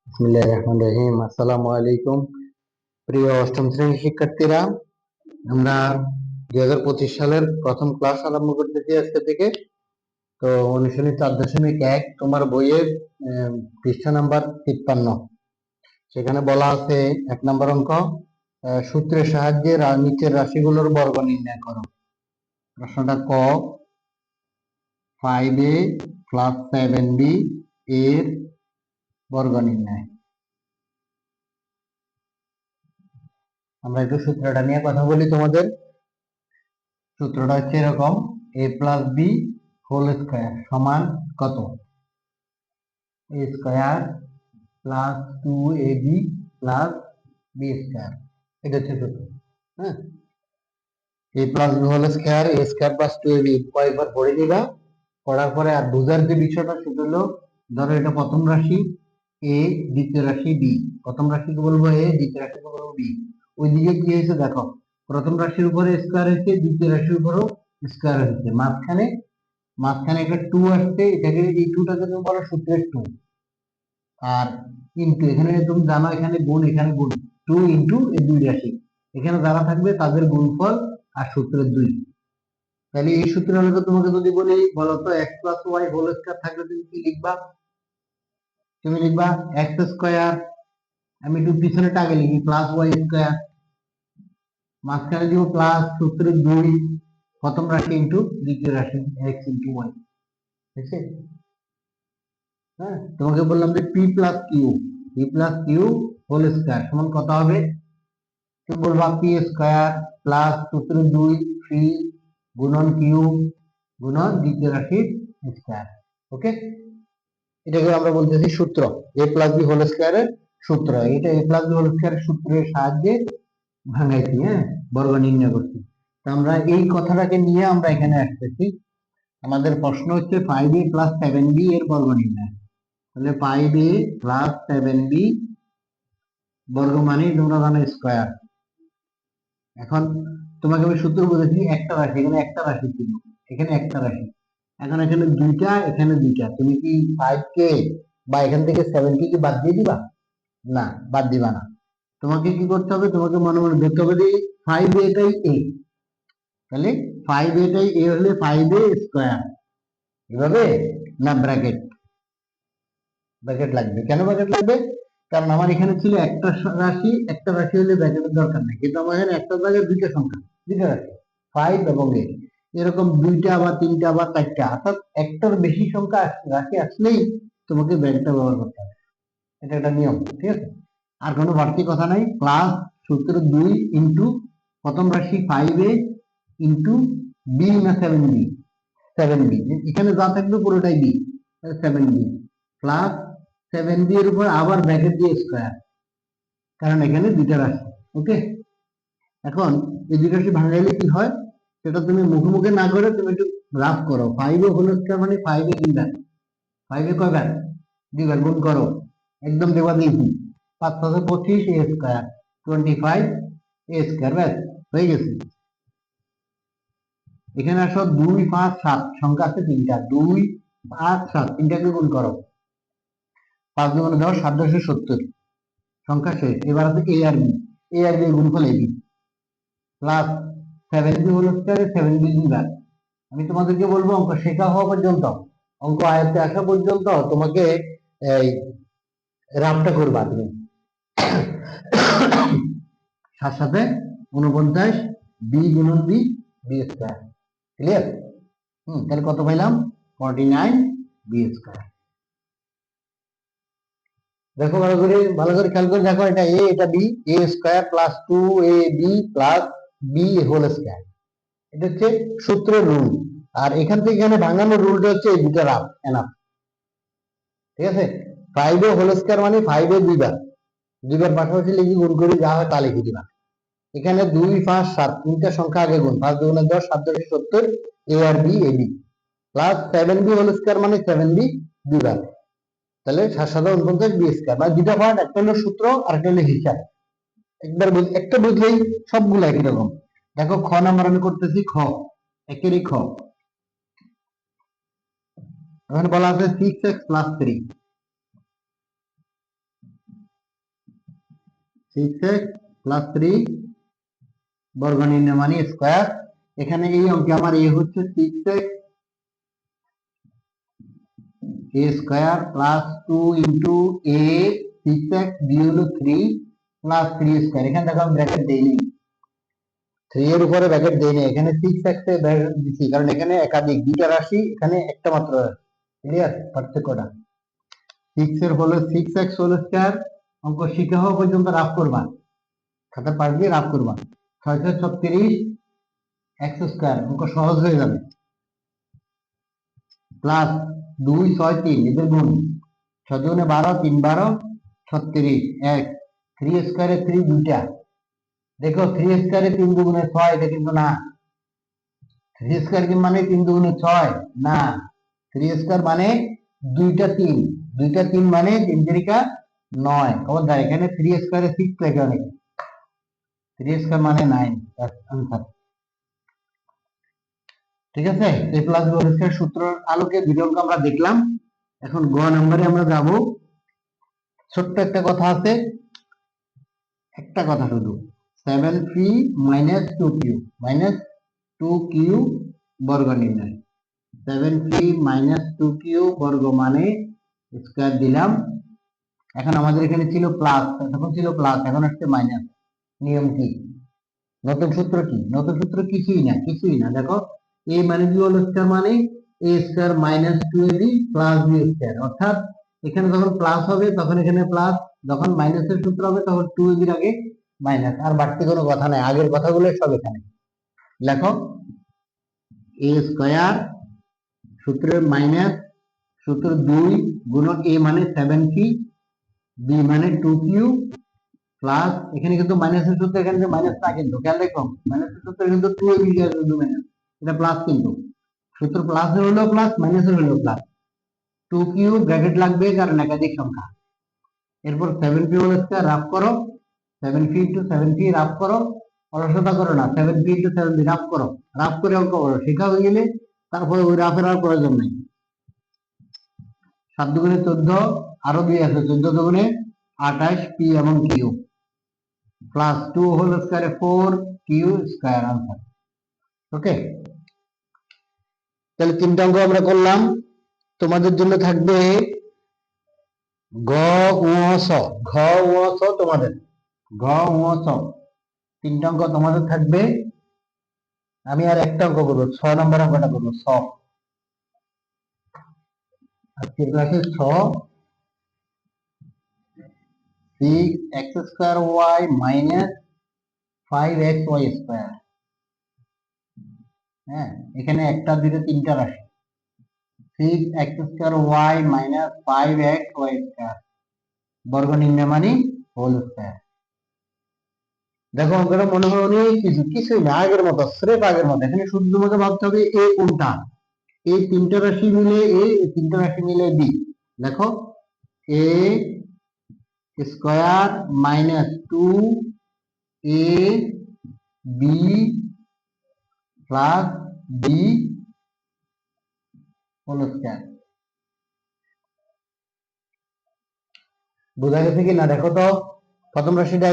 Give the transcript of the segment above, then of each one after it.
বিসমিল্লাহির রহমানির রহিম। আসসালামু আলাইকুম প্রিয় অষ্টম শ্রেণীর শিক্ষার্থীরা। আমরা 2025 সালের প্রথম ক্লাস আরম্ভ করতেছি আজকে থেকে। তো অনুশীলনী 4.1 তোমার বইয়ের পৃষ্ঠা নাম্বার 53। সেখানে বলা আছে 1 নম্বর অঙ্ক, সূত্রের সাহায্যে নিচের রাশিগুলোর বর্গ নির্ণয় করো। প্রশ্নটা ক, 5a প্লাস 7b এর বর্গ নির্ণয়। আমরা একটু সূত্রটা নিয়ে কথা বলি তোমাদের। সূত্রটা হচ্ছে এরকম, a plus B whole square সমান কত? a square plus 2ab plus B square. এটা হচ্ছে সূত্র। হ্যাঁ, a plus B whole square, a square plus 2ab কয়েকবার পড়ে দিবা। পড়ার পরে আর বুঝার যে বিষয়টা সেটা হলো, ধরো এটা প্রথম রাশি a, দ্বিতীয় রাশি b। প্রথম রাশিকে বলবো a, দ্বিতীয় রাশিকে বলবো b। ওইদিকে কি হয়েছে দেখো, প্রথম রাশির উপরে স্কয়ার হয়েছে, দ্বিতীয় রাশির উপরেও স্কয়ার হয়েছে, মাঝখানে একটা 2 আসছে। এটাকে এই 2টাকে তুমি বলো সূত্রের 2। আর ইনটু এখানে তুমি জানো এখানে গুণ, এখানে গুণ, 2 ইনটু এই দুই রাশি এখানে যারা থাকবে তাদের গুণফল আর সূত্রের 2। তাহলে এই সূত্র হলে তোমাকে যদি বলি বলো তো x plus Y whole square থাকলে তুমি কি লিখবা? তুমি লিখবা এক্স স্কয়ার, আমি একটু পিছনে টাকে লিখি, প্লাস ওয়াই স্কয়ার, মাঝখানে দিব প্লাস সূত্রের 2 প্রথম রাশি ইনটু দ্বিতীয় রাশি x ইনটু ওয়াই। ঠিক আছে? হ্যাঁ, তোমাকে বললাম যে P plus Q whole square সমান কত হবে? তুমি বলবা পি স্কয়ার প্লাস সূত্র 2 পি গুণন কিউ গুণন দ্বিতীয় রাশির স্কয়ার। ওকে, এটাকে আমরা বলতেছি সূত্র, এ প্লাস বি হোল স্কয়ারের সূত্র। এটা এ প্লাস বি হোল স্কয়ারের সূত্রের সাহায্যে ভাঙাইছি, হ্যাঁ, বর্গ নির্ণয় করছি। তো আমরা এই কথাটাকে নিয়ে আমরা এখানে আসতেছি। আমাদের প্রশ্ন হচ্ছে 5a প্লাস 7b এর বর্গ নির্ণয়। তাহলে 5a প্লাস 7b বর্গ মানে তোমরা জানো স্কয়ার। এখন তোমাকে আমি সূত্র বলেছি একটা রাশি, এখানে একটা রাশি ছিল, এখানে একটা রাশি, এখন এখানে দুইটা, এখানে দুইটা, তুমি কি 5কে বা এখান থেকে 7কে কি বাদ দিয়ে দিবা? না, বাদ দিবা না। তোমাকে কি করতে হবে? তোমাকে মনে মনে ধরতে হবে যে 5a এটাই a, তাহলে 5a এটাই a হলে 5a স্কয়ার, এভাবে না ব্র্যাকেট? ব্র্যাকেট লাগবে। কেন ব্র্যাকেট লাগবে? কারণ আমার এখানে ছিল একটা রাশি, একটা রাশি হলে ব্র্যাকেটের দরকার নেই, কিন্তু আমার এখানে একটা জায়গায় দুইটা সংখ্যা, দুইটা রাশি 5 এবং 8, এরকম দুইটা বা তিনটা বা চারটা, অর্থাৎ একটার বেশি সংখ্যা রাশি আসলেই তোমাকে ব্র্যাকেটটা ব্যবহার করতে হবে। এটা একটা নিয়ম, ঠিক আছে? আর কোনো বাড়তি কথা নাই। প্লাস সূত্র 2 ইন্টু প্রথম রাশি 5a ইন্টু বি না 7b, 7b এখানে যা থাকবে পুরোটাই বি, 7b প্লাস 7b এর উপর আবার ব্র্যাকেট দিয়ে স্কয়ার, কারণ এখানে দুইটা রাশি। ওকে, এখন এই দুইটা রাশি ভাঙাইলে কি হয় সেটা তুমি মুখে মুখে না করে তুমি একটু রাফ করো। 5 হোল স্কয়ার মানে 5 এ দুইবার, 5 এ কয়বার? দুইবার গুণ করো, একদম দেওয়া দিয়েছি। 5 5 25 a স্কয়ার 25 a স্কয়ার, ব্যাস হয়ে গেছে। এখানে আসো 2 5 7 সংখ্যা আছে তিনটা, 2 5 7 তিনটাকে গুণ করো, 5 গুণে 10 7 10 70 সংখ্যা শেষ। এবার আছে এ আর বি, এ আর বি এর গুণফল AB plus 7b whole স্কয়ারে 7b দুইবার। আমি তোমাদেরকে বলবো অঙ্ক শেখা হওয়া পর্যন্ত, অঙ্ক আয়ত্তে আসা পর্যন্ত তোমাকে এই রাফটা করবা তুমি। সাথে সাথে 49 বি গুণন বি, বি স্কয়ার। ক্লিয়ার? তাহলে কত পাইলাম? 49 বি স্কয়ার। দেখো ভালো করে খেয়াল করে দেখো, এটা এ এটা B, A square plus 2ab plus B whole square, এটা হচ্ছে সূত্রের রুল। আর এখান থেকে এখানে ভাঙানোর রুলটা হচ্ছে এই দুটো রাফ এনাফ। ঠিক আছে? 5a হোল স্কয়ার মানে 5a দুইবার, দুইবার পাশাপাশি লিখি, গুণ করি, যা হয় তা লিখে দিবা। এখানে 2 5 7 তিনটা সংখ্যা আগে গুণ, 5 দুগুণে 10 7 10 70 এ আর B AB plus 7b whole square মানে 7b দুইবার, তাহলে 7 7 49 বি স্কয়ার। মানে দুটো পার্ট, একটা হলো সূত্র আর একটা হলো হিসাব। একবার একটা বুঝলেই সবগুলো একই রকম। দেখো খ নাম্বার আমি করতেছি, খ একেরই খ। এখানে বলা আছে 6x প্লাস 3, 6x প্লাস 3 বর্গ নির্ণয় মানে স্কয়ার। এখানে এই অঙ্কে আমার এ হচ্ছে 6x a square plus 2 into a 6x b হলো 3 প্লাস 3 স্কয়ার। এখানে দেখো আমি ব্র্যাকেট দেইনি, 3 এর উপরে ব্র্যাকেট দেইনি, এখানে 6x এ ব্র্যাকেট দিছি কারণ এখানে একাধিক দুইটা রাশি, এখানে একটা মাত্র রাশি। ক্লিয়ার পার্থক্যটা? 6 এর হলো 6x হোল স্কয়ার। অঙ্ক শিখা হওয়া পর্যন্ত রাফ করবা, খাতা পাশ দিয়ে রাফ করবা। 636 x স্কয়ার, অঙ্ক সহজ হয়ে যাবে। প্লাস 2 6 3 এদের গুণ, 6 দুগুণে 12 3 12 36 এক 3 স্কয়ারে 3 দুইটা। দেখো 3 স্কয়ারে 3 দুগুণে 6, এটা কিন্তু না। 3 স্কয়ার কি মানে 3 দুগুণে 6 না, 3 স্কয়ার মানে দুইটা 3, দুইটা 3 মানে 3 তিরিকা 9। খবরদার এখানে 3 স্কয়ারে 6 লেখে অনেকে, 3 স্কয়ার মানে 9, आंसर। ঠিক আছে, a plus b whole square সূত্রের আলোকে ভিডিও অঙ্ক আমরা দেখলাম। এখন গ নম্বরে আমরা যাব। ছোট্ট একটা কথা আছে, একটা কথা শুধু, 7p minus 2q minus 2q বর্গ নির্ণয়। 7p মাইনাস 2q বর্গ মানে স্কয়ার দিলাম। এখন আমাদের এখানে ছিল প্লাস, তখন ছিল প্লাস, এখন আসছে মাইনাস। নিয়ম কি? নতুন সূত্র কি? নতুন সূত্র কিছুই না, কিছুই না। দেখো a মানে b হোল স্কয়ার মানে a square minus 2ab plus b square, অর্থাৎ এখানে যখন প্লাস হবে তখন এখানে প্লাস, যখন মাইনাসের সূত্র হবে তখন 2ab এর আগে মাইনাস। আর বাড়তি কোনো কথা নাই, আগের কথাগুলো সব এখানে লেখো। a স্কয়ার সূত্রের মাইনাস সূত্র 2 গুণন a মানে 7p, b মানে 2q প্লাস, এখানে কিন্তু মাইনাসের সূত্র, এখানে যে মাইনাস না কিন্তু খেয়াল রাখো, মাইনাসের সূত্র কিন্তু 2ab শুধু মাইনাস, এটা প্লাস কিন্তু সূত্র প্লাস হলো প্লাস, মাইনাসের হলো প্লাস। 2q ব্র্যাকেট লাগবে কারণ একাধিক সংখ্যা। এরপর 7p হোল স্কয়ার রাফ করো, 7p ইনটু 7p রাফ করো, অলসতা করো না, 7p ইনটু 7p রাফ করো, রাফ করে অঙ্ক করো। শেখা হয়ে গেলে তারপরে ওই রাফের আর প্রয়োজন নাই। 7 দুগুণে 14, আরো 2 আছে, 14 দুগুণে 28 p এবং q প্লাস 2 হোল স্কয়ারে 4q স্কয়ার, आंसर। ওকে, তাহলে তিনটা অঙ্ক আমরা করলাম। তোমাদের জন্য থাকবে গ উ স, ঘ উ স তোমাদের, ঘ উ স তিনটা অঙ্ক তোমাদের থাকবে। আমি আর একটা অঙ্ক করবো, 6 নম্বর অঙ্কটা করবো। স আজকের ক্লাসে 6 6x square y minus 5xy square. হ্যাঁ, এখানে একটা দুটো তিনটা রাশি, 6x square y minus 5xy square বর্গ নির্ণয় মানে হোল স্কয়ার। দেখো অঙ্কটা মনে হয় অনেক কিছু, কিছুই না, আগের মতো, স্রেফ আগের মতো। এখানে শুধু তোমাকে ভাবতে হবে এ কোনটা, এই তিনটা রাশি মিলে এ, এই তিনটা রাশি মিলে বি। দেখো A square minus 2 a b plus b whole square. বোঝা গেছে কি না? দেখো তো প্রথম রাশিটা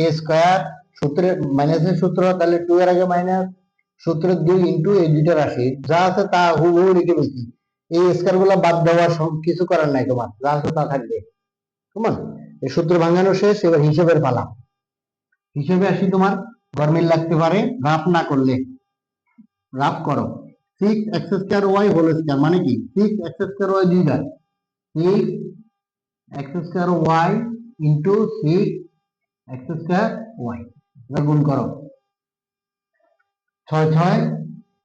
এ স্কয়ার, সূত্রের মাইনাসের সূত্র, তাহলে 2 এর আগে মাইনাস, সূত্রের 2 ইনটু এই দুইটা রাশি যা আছে তা হুবহু লিখে ফেলছি। এই স্কয়ার গুলো বাদ দেওয়া কিছু করার নাই, তোমার যা আছে তা থাকবে। তোমার এই সূত্র ভাঙানো শেষ, এবার হিসেবের পালা। হিসেবে আসি, তোমার গরমিল লাগতে পারে রাফ না করলে। রাফ করো। 6x square y whole square মানে কি? 6x স্কয়ার y দুইবার, 6x square y into 6x square y, এবার গুণ করো। 6 6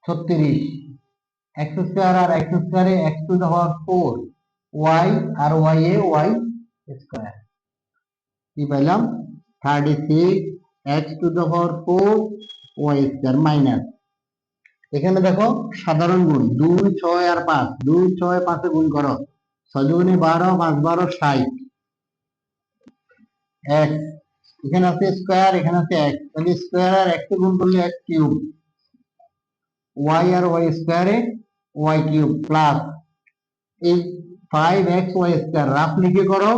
36, x স্কয়ার আর x স্কয়ারে x to the power 4, y আর y এ y স্কয়ার, কি পেলাম? 36x to the power 4 y square minus, এখানে দেখো সাধারণ গুণ 2 6 আর 5, 2 6 5 এ গুণ করো, 6 দুগুণে 12 5 12 60, x এখানে আছে স্কয়ার, এখানে আছে x, তাহলে স্কয়ার আর x এ গুণ করলে x কিউব, y আর y স্কয়ারে y কিউব প্লাস এই 5xy স্কয়ার রাফ লিখে করো,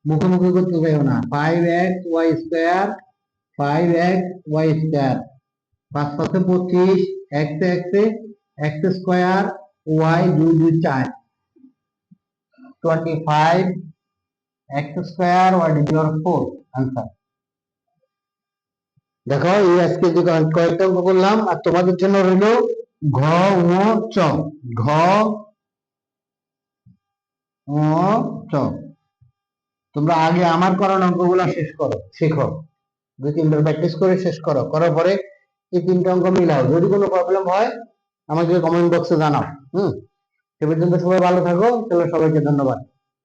মুখোমুখি করতে যাইও না। 5x y² 5x y², 5 5 25, x x x², y 2 2 4, 25 x² what is your 4 answer. দেখো এই আজকে যে কয়েকটা অঙ্ক করলাম আর তোমাদের জন্য রইলো ঘ ও চ। ঘ ও চ তোমরা আগে আমার করানো অঙ্কগুলো শেষ করো, শেখো, 2-3বার প্র্যাকটিস করে শেষ করো, করার পরে এই 3টা অঙ্ক মিলাও। যদি কোনো প্রবলেম হয় আমাকে কমেন্ট বক্সে জানাও। সে পর্যন্ত সবাই ভালো থাকো। চলো, সবাইকে ধন্যবাদ।